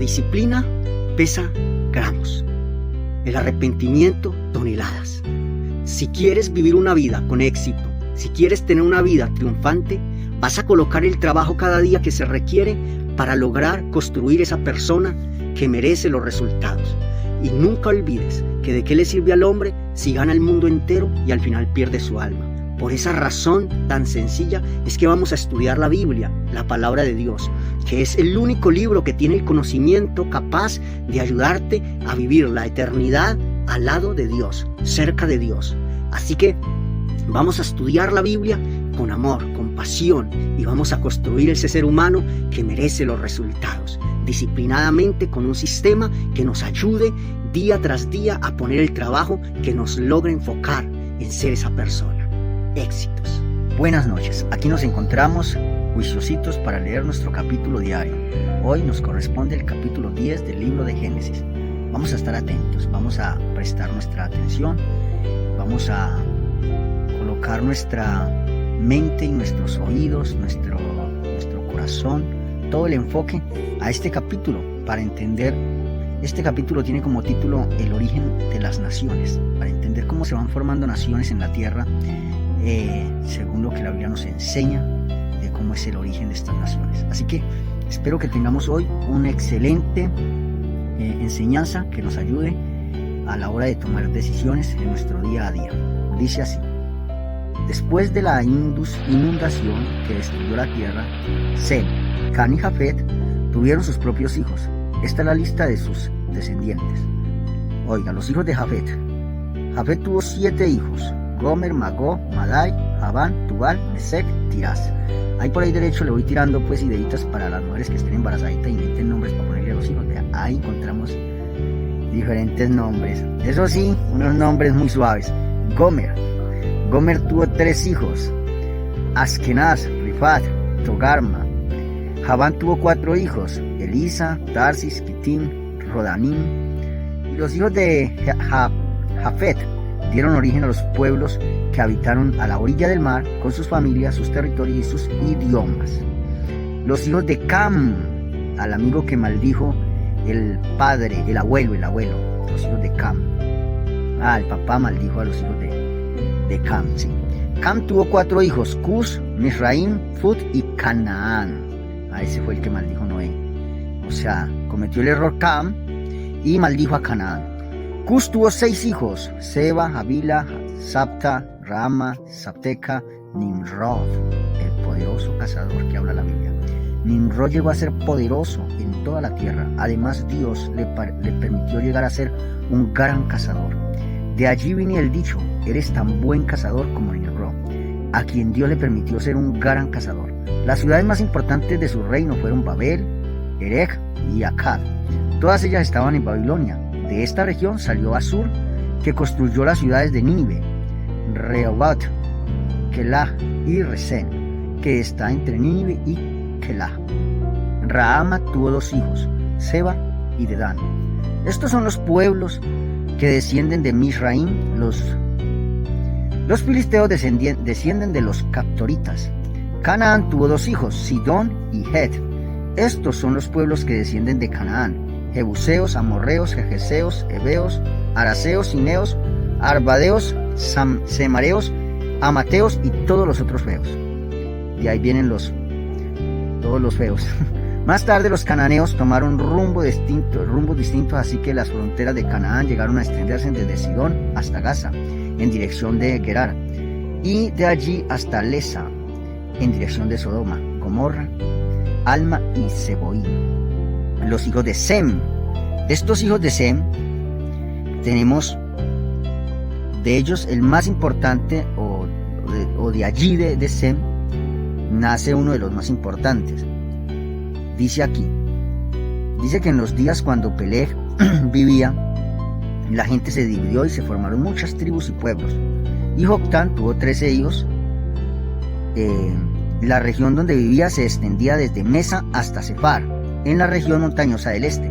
disciplina pesa gramos, el arrepentimiento toneladas. Si quieres vivir una vida con éxito, si quieres tener una vida triunfante, vas a colocar el trabajo cada día que se requiere para lograr construir esa persona que merece los resultados. Y nunca olvides que de qué le sirve al hombre si gana el mundo entero y al final pierde su alma. Por esa razón tan sencilla es que vamos a estudiar la Biblia, la palabra de Dios, que es el único libro que tiene el conocimiento capaz de ayudarte a vivir la eternidad al lado de Dios, cerca de Dios. Así que vamos a estudiar la Biblia con amor, con pasión, y vamos a construir ese ser humano que merece los resultados, disciplinadamente, con un sistema que nos ayude día tras día a poner el trabajo que nos logre enfocar en ser esa persona. Éxitos. Buenas noches, aquí nos encontramos juiciositos para leer nuestro capítulo diario. Hoy nos corresponde el capítulo 10 del libro de Génesis. Vamos a estar atentos, vamos a prestar nuestra atención, vamos a colocar nuestra mente y nuestros oídos, nuestro corazón, todo el enfoque a este capítulo para entender. Este capítulo tiene como título el origen de las naciones, para entender cómo se van formando naciones en la tierra, según lo que la Biblia nos enseña de cómo es el origen de estas naciones. Así que espero que tengamos hoy una excelente enseñanza que nos ayude a la hora de tomar decisiones en nuestro día a día. Dice así: después de la inundación que destruyó la tierra, Sem, Cam y Jafet tuvieron sus propios hijos. Esta es la lista de sus descendientes. Oiga, los hijos de Jafet. Jafet tuvo 7 hijos: Gomer, Magó, Madai, Javán, Tubal, Mesec, Tirás. Ahí por ahí derecho le voy tirando pues ideitas para las mujeres que estén embarazaditas y inventen nombres para ponerle a los hijos. Vea, ahí encontramos diferentes nombres. Eso sí, unos nombres muy suaves. Gomer tuvo 3 hijos: Askenaz, Rifat, Togarma. Javán tuvo 4 hijos: Elisa, Tarsis, Kitim, Rodanim. Y los hijos de Jafet dieron origen a los pueblos que habitaron a la orilla del mar, con sus familias, sus territorios y sus idiomas. Los hijos de Cam, al amigo que maldijo el padre, el abuelo, los hijos de Cam. El papá maldijo a los hijos de Cam, sí. Cam tuvo 4 hijos: Cus, Misraim, Fut y Canaán. Ese fue el que maldijo Noé. O sea, cometió el error Cam y maldijo a Canaán. Cus tuvo 6 hijos: Seba, Havila, Sapta, Rama, Sapteca, Nimrod, el poderoso cazador que habla la Biblia. Nimrod llegó a ser poderoso en toda la tierra. Además, Dios le permitió llegar a ser un gran cazador. De allí viene el dicho: eres tan buen cazador como Nimrod, a quien Dios le permitió ser un gran cazador. Las ciudades más importantes de su reino fueron Babel, Erech y Akkad. Todas ellas estaban en Babilonia. De esta región salió Asur, que construyó las ciudades de Nínive, Rehobat, Kelah y Resen, que está entre Nínive y Kelah. Rahama tuvo 2 hijos, Seba y Dedán. Estos son los pueblos que descienden de Misraim. Los filisteos descienden de los captoritas. Canaán tuvo 2 hijos, Sidón y Het. Estos son los pueblos que descienden de Canaán: Jebuseos, Amorreos, Jejeseos, Heveos, Araseos, Sineos, Arbadeos, Semareos, Amateos y todos los otros feos. De ahí vienen todos los feos. Más tarde los cananeos tomaron rumbos distintos, así que las fronteras de Canaán llegaron a extenderse desde Sidón hasta Gaza, en dirección de Gerar, y de allí hasta Lesa, en dirección de Sodoma, Gomorra, Alma y Seboín. Los hijos de Sem. De estos hijos de Sem tenemos, de ellos el más importante, o de allí de Sem nace uno de los más importantes. Dice que en los días cuando Peleg vivía, la gente se dividió y se formaron muchas tribus y pueblos. Y Joctán tuvo 13 hijos. La región donde vivía se extendía desde Mesa hasta Sefar, en la región montañosa del este.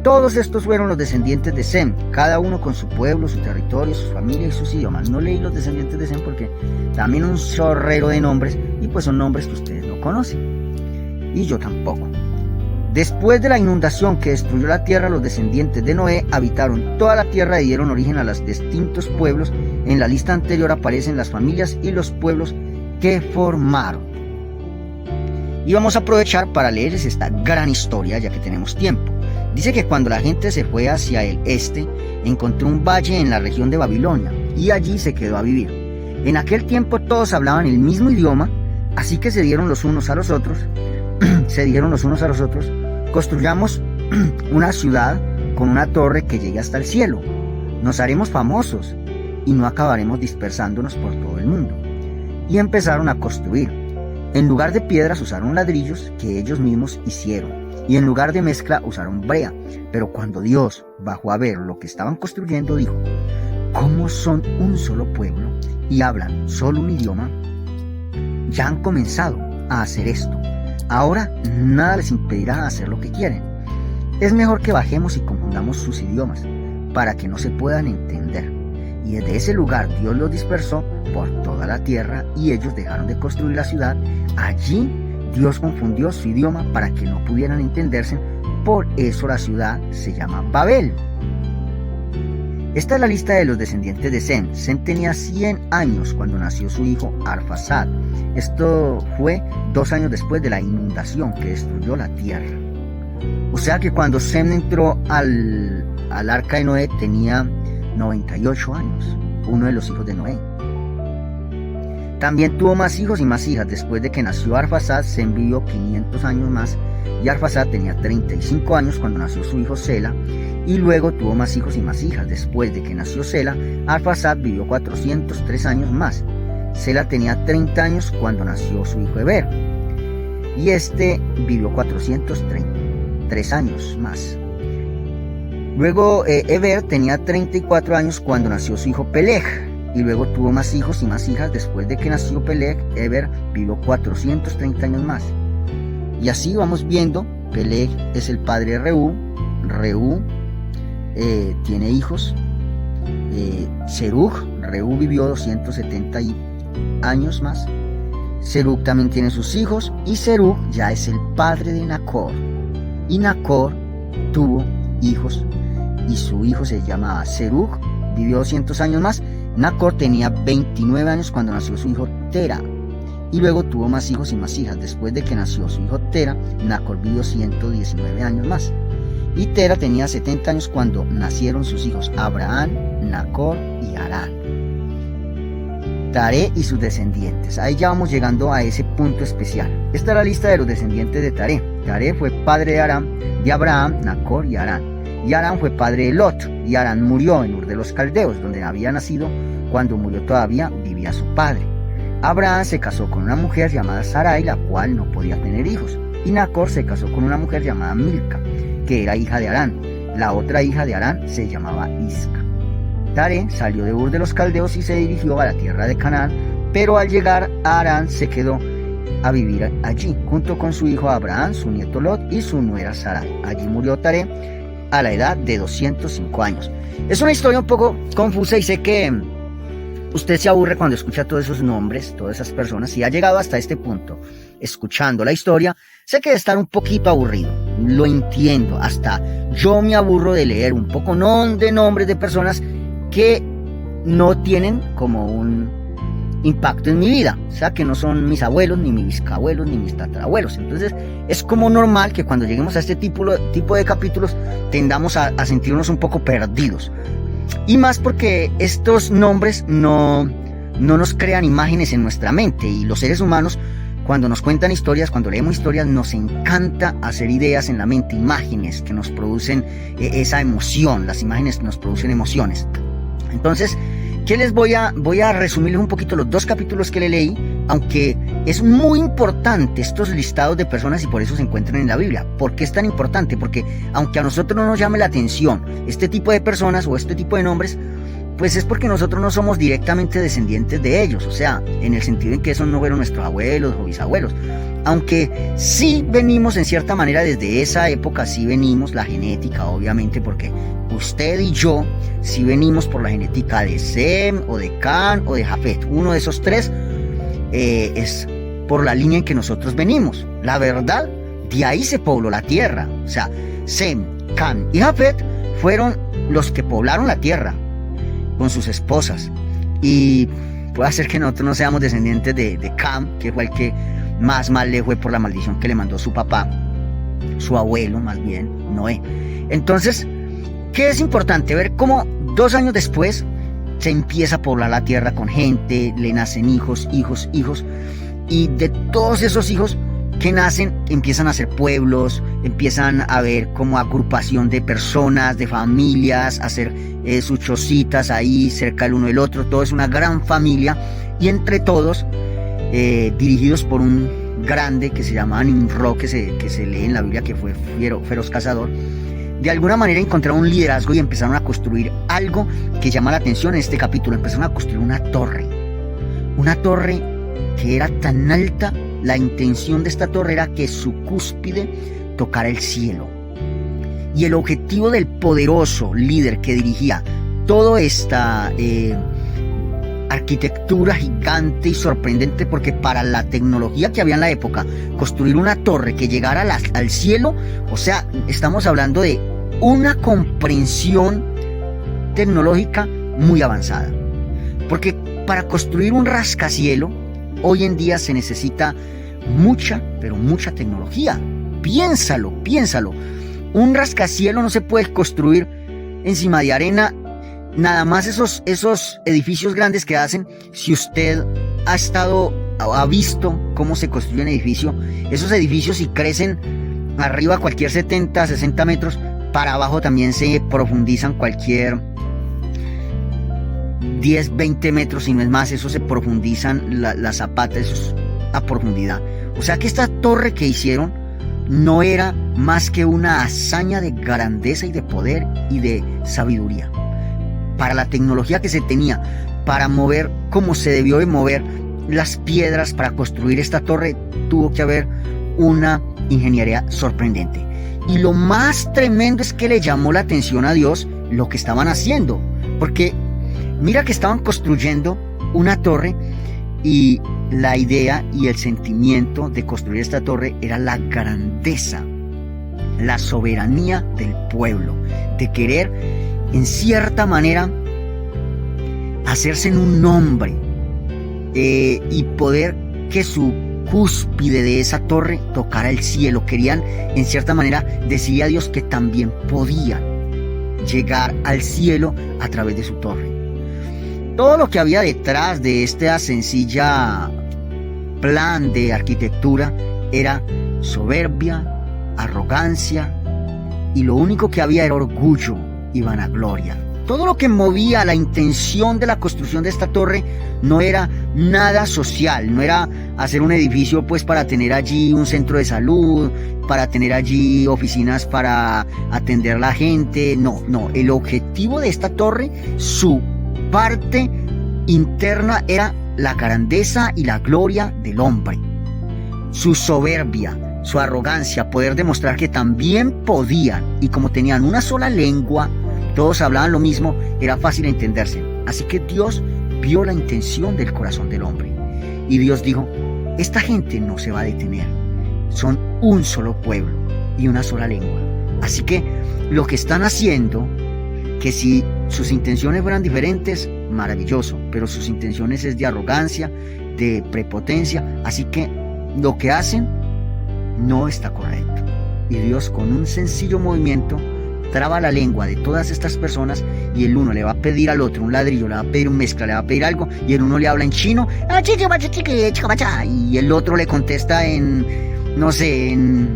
Todos estos fueron los descendientes de Sem, cada uno con su pueblo, su territorio, su familia y sus idiomas. No leí los descendientes de Sem porque también un chorrero de nombres, y pues son nombres que ustedes no conocen, y yo tampoco. Después de la inundación que destruyó la tierra, los descendientes de Noé habitaron toda la tierra y dieron origen a los distintos pueblos. En la lista anterior aparecen las familias y los pueblos que formaron. Y vamos a aprovechar para leerles esta gran historia, ya que tenemos tiempo. Dice que cuando la gente se fue hacia el este, encontró un valle en la región de Babilonia y allí se quedó a vivir. En aquel tiempo todos hablaban el mismo idioma, así que se dijeron los unos a los otros, construyamos una ciudad con una torre que llegue hasta el cielo. Nos haremos famosos y no acabaremos dispersándonos por todo el mundo. Y empezaron a construir. En lugar de piedras usaron ladrillos que ellos mismos hicieron, y en lugar de mezcla usaron brea. Pero cuando Dios bajó a ver lo que estaban construyendo, dijo: ¿cómo son un solo pueblo y hablan solo un idioma? Ya han comenzado a hacer esto. Ahora nada les impedirá hacer lo que quieren. Es mejor que bajemos y confundamos sus idiomas para que no se puedan entender. Y desde ese lugar Dios los dispersó por toda la tierra y ellos dejaron de construir la ciudad. Allí Dios confundió su idioma para que no pudieran entenderse. Por eso la ciudad se llama Babel. Esta es la lista de los descendientes de Sem. Sem tenía 100 años cuando nació su hijo Arfaxad. Esto fue 2 años después de la inundación que destruyó la tierra. O sea que cuando Sem entró al arca de Noé tenía 98 años, uno de los hijos de Noé. También tuvo más hijos y más hijas. Después de que nació Arfaxad, Sem vivió 500 años más y Arfaxad tenía 35 años cuando nació su hijo Sela, y luego tuvo más hijos y más hijas. Después de que nació Sela, Arfaxad vivió 403 años más. Sela tenía 30 años cuando nació su hijo Eber, y este vivió 433 años más. Luego Eber tenía 34 años cuando nació su hijo Peleg, y luego tuvo más hijos y más hijas. Después de que nació Peleg, Eber vivió 430 años más. Y así vamos viendo. Peleg es el padre de Reú. Reú tiene hijos. Serug, Reú vivió 270 años más. Serug también tiene sus hijos, y Serug ya es el padre de Nacor. Y Nacor tuvo hijos, y su hijo se llamaba Serug, vivió 200 años más. Nacor tenía 29 años cuando nació su hijo Tera, y luego tuvo más hijos y más hijas. Después de que nació su hijo Tera, Nacor vivió 119 años más. Y Tera tenía 70 años cuando nacieron sus hijos Abraham, Nacor y Harán. Taré y sus descendientes. Ahí ya vamos llegando a ese punto especial. Esta es la lista de los descendientes de Taré. Taré fue padre de Abraham, Nacor y Harán. Y Harán fue padre de Lot. Y Harán murió en Ur de los Caldeos, donde había nacido. Cuando murió todavía vivía su padre. Abraham se casó con una mujer llamada Sarai, la cual no podía tener hijos. Y Nacor se casó con una mujer llamada Milca, que era hija de Harán. La otra hija de Harán se llamaba Isca. Taré salió de Ur de los Caldeos y se dirigió a la tierra de Canaán, pero al llegar a Harán se quedó a vivir allí, junto con su hijo Abraham, su nieto Lot y su nuera Sarai. Allí murió Taré a la edad de 205 años. Es una historia un poco confusa y sé que usted se aburre cuando escucha todos esos nombres, todas esas personas. Si ha llegado hasta este punto escuchando la historia, sé que debe estar un poquito aburrido. Lo entiendo, hasta yo me aburro de leer un poco de nombres de personas que no tienen como un impacto en mi vida, o sea, que no son mis abuelos, ni mis bisabuelos, ni mis tatarabuelos. Entonces es como normal que cuando lleguemos a este tipo de capítulos tendamos a sentirnos un poco perdidos, y más porque estos nombres no nos crean imágenes en nuestra mente, y los seres humanos, cuando nos cuentan historias, cuando leemos historias, nos encanta hacer ideas en la mente, imágenes que nos producen esa emoción. Las imágenes nos producen emociones. Entonces, ¿qué les voy a resumirles un poquito los 2 capítulos que le leí? Aunque es muy importante estos listados de personas y por eso se encuentran en la Biblia. ¿Por qué es tan importante? Porque aunque a nosotros no nos llame la atención este tipo de personas o este tipo de nombres, pues es porque nosotros no somos directamente descendientes de ellos, o sea, en el sentido en que esos no fueron nuestros abuelos o bisabuelos. Aunque sí venimos en cierta manera desde esa época, sí venimos, la genética obviamente, porque usted y yo sí venimos por la genética de Sem o de Can o de Jafet. Uno de esos 3 es por la línea en que nosotros venimos. La verdad, de ahí se pobló la tierra. O sea, Sem, Cam y Jafet fueron los que poblaron la tierra con sus esposas. Y puede ser que nosotros no seamos descendientes de Cam, que fue el que más mal le fue por la maldición que le mandó su papá, su abuelo más bien, Noé. Entonces, ¿qué es importante? Ver cómo 2 años después se empieza a poblar la tierra con gente, le nacen hijos, y de todos esos hijos que nacen, empiezan a hacer pueblos, empiezan a haber como agrupación de personas, de familias, a hacer sus chocitas ahí cerca el uno del otro. Todo es una gran familia, y entre todos, dirigidos por un grande que se llamaba Nimrod, que se lee en la Biblia, que fue feroz cazador, de alguna manera encontraron un liderazgo y empezaron a construir algo que llama la atención en este capítulo. Empezaron a construir una torre que era tan alta. La intención de esta torre era que su cúspide tocara el cielo. Y el objetivo del poderoso líder que dirigía toda esta arquitectura gigante y sorprendente, porque para la tecnología que había en la época, construir una torre que llegara al cielo, o sea, estamos hablando de una comprensión tecnológica muy avanzada. Porque para construir un rascacielo, hoy en día se necesita mucha, pero mucha tecnología. Piénsalo. Un rascacielos no se puede construir encima de arena. Nada más esos edificios grandes que hacen, si usted ha visto cómo se construye un edificio, esos edificios si crecen arriba cualquier 70, 60 metros, para abajo también se profundizan cualquier 10, 20 metros, si no es más. Eso se profundizan las zapatas, eso es a profundidad. O sea que esta torre que hicieron no era más que una hazaña de grandeza y de poder y de sabiduría. Para la tecnología que se tenía, para mover como se debió de mover las piedras para construir esta torre, tuvo que haber una ingeniería sorprendente. Y lo más tremendo es que le llamó la atención a Dios lo que estaban haciendo, porque mira que estaban construyendo una torre, y la idea y el sentimiento de construir esta torre era la grandeza, la soberanía del pueblo, de querer en cierta manera hacerse en un nombre, y poder que su cúspide de esa torre tocara el cielo. Querían en cierta manera decirle a Dios que también podían llegar al cielo a través de su torre. Todo lo que había detrás de esta sencilla plan de arquitectura era soberbia, arrogancia, y lo único que había era orgullo y vanagloria. Todo lo que movía la intención de la construcción de esta torre no era nada social, no era hacer un edificio pues para tener allí un centro de salud, para tener allí oficinas para atender a la gente. No, el objetivo de esta torre, su parte interna, era la grandeza y la gloria del hombre, su soberbia, su arrogancia, poder demostrar que también podían, y como tenían una sola lengua, todos hablaban lo mismo, era fácil entenderse. Así que Dios vio la intención del corazón del hombre, y Dios dijo: esta gente no se va a detener, son un solo pueblo y una sola lengua. Así que lo que están haciendo, que si sus intenciones fueran diferentes, maravilloso, pero sus intenciones es de arrogancia, de prepotencia, así que lo que hacen no está correcto. Y Dios, con un sencillo movimiento, traba la lengua de todas estas personas, y el uno le va a pedir al otro un ladrillo, le va a pedir un mezcla, le va a pedir algo, y el uno le habla en chino, y el otro le contesta en, no sé, en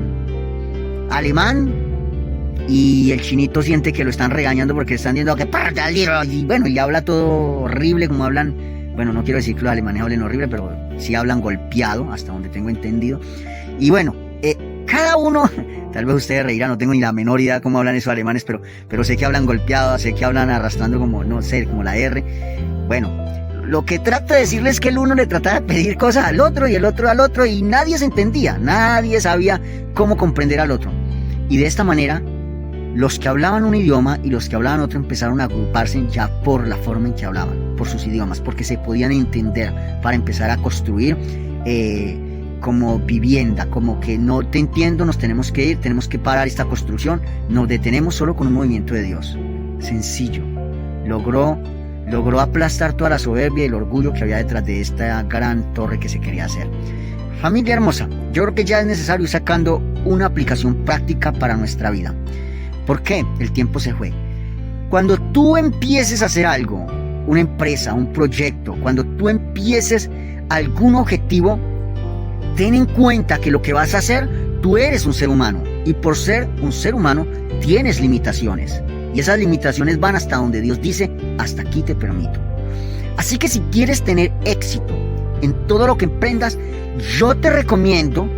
alemán, y el chinito siente que lo están regañando porque están diciendo que parta el libro, y bueno, y habla todo horrible como hablan. Bueno, no quiero decir que los alemanes hablen horrible, pero sí hablan golpeado, hasta donde tengo entendido. Y bueno, cada uno, tal vez ustedes reirán, no tengo ni la menor idea cómo hablan esos alemanes, pero sé que hablan golpeado, sé que hablan arrastrando como, no sé, como la R. Bueno, lo que trato de decirles es que el uno le trataba de pedir cosas al otro y el otro al otro, y nadie se entendía, nadie sabía cómo comprender al otro. Y de esta manera, los que hablaban un idioma y los que hablaban otro empezaron a agruparse ya por la forma en que hablaban, por sus idiomas, porque se podían entender para empezar a construir como vivienda, como que no te entiendo, nos tenemos que ir, tenemos que parar esta construcción. Nos detenemos solo con un movimiento de Dios. Sencillo. Logró aplastar toda la soberbia y el orgullo que había detrás de esta gran torre que se quería hacer. Familia hermosa, yo creo que ya es necesario ir sacando una aplicación práctica para nuestra vida. ¿Por qué? El tiempo se fue. Cuando tú empieces a hacer algo, una empresa, un proyecto, cuando tú empieces algún objetivo, ten en cuenta que lo que vas a hacer, tú eres un ser humano, y por ser un ser humano tienes limitaciones, y esas limitaciones van hasta donde Dios dice, hasta aquí te permito. Así que si quieres tener éxito en todo lo que emprendas, yo te recomiendo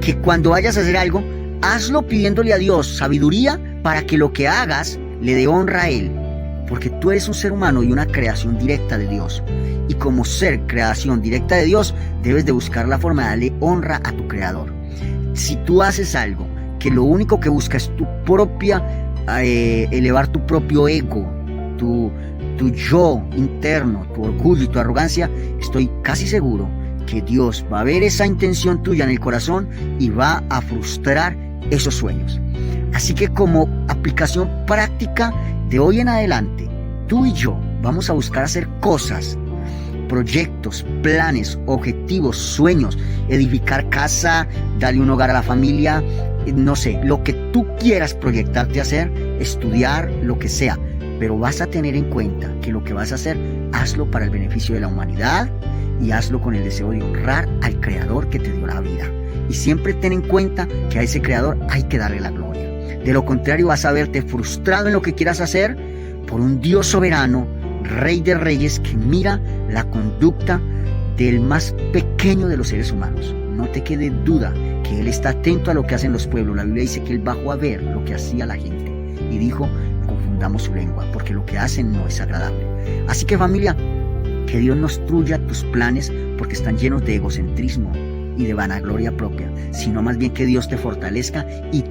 que cuando vayas a hacer algo, hazlo pidiéndole a Dios sabiduría para que lo que hagas le dé honra a Él, porque tú eres un ser humano y una creación directa de Dios, y como ser creación directa de Dios, debes de buscar la forma de darle honra a tu Creador. Si tú haces algo que lo único que busca es tu propia, elevar tu propio ego, tu yo interno, tu orgullo y tu arrogancia, estoy casi seguro que Dios va a ver esa intención tuya en el corazón y va a frustrar esos sueños. Así que como aplicación práctica de hoy en adelante, tú y yo vamos a buscar hacer cosas, proyectos, planes, objetivos, sueños, edificar casa, darle un hogar a la familia, no sé, lo que tú quieras proyectarte a hacer, estudiar, lo que sea, pero vas a tener en cuenta que lo que vas a hacer, hazlo para el beneficio de la humanidad y hazlo con el deseo de honrar al Creador que te dio la vida. Y siempre ten en cuenta que a ese Creador hay que darle la gloria. De lo contrario vas a verte frustrado en lo que quieras hacer por un Dios soberano, Rey de Reyes, que mira la conducta del más pequeño de los seres humanos. No te quede duda que Él está atento a lo que hacen los pueblos. La Biblia dice que Él bajó a ver lo que hacía la gente y dijo, confundamos su lengua, porque lo que hacen no es agradable. Así que familia, que Dios no obstruya tus planes porque están llenos de egocentrismo y de vanagloria propia, sino más bien que Dios te fortalezca y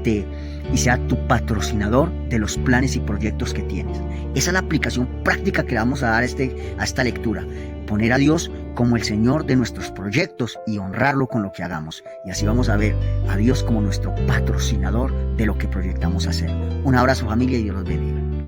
sea tu patrocinador de los planes y proyectos que tienes. Esa es la aplicación práctica que le vamos a dar a esta lectura. Poner a Dios como el Señor de nuestros proyectos y honrarlo con lo que hagamos. Y así vamos a ver a Dios como nuestro patrocinador de lo que proyectamos hacer. Un abrazo familia y Dios los bendiga.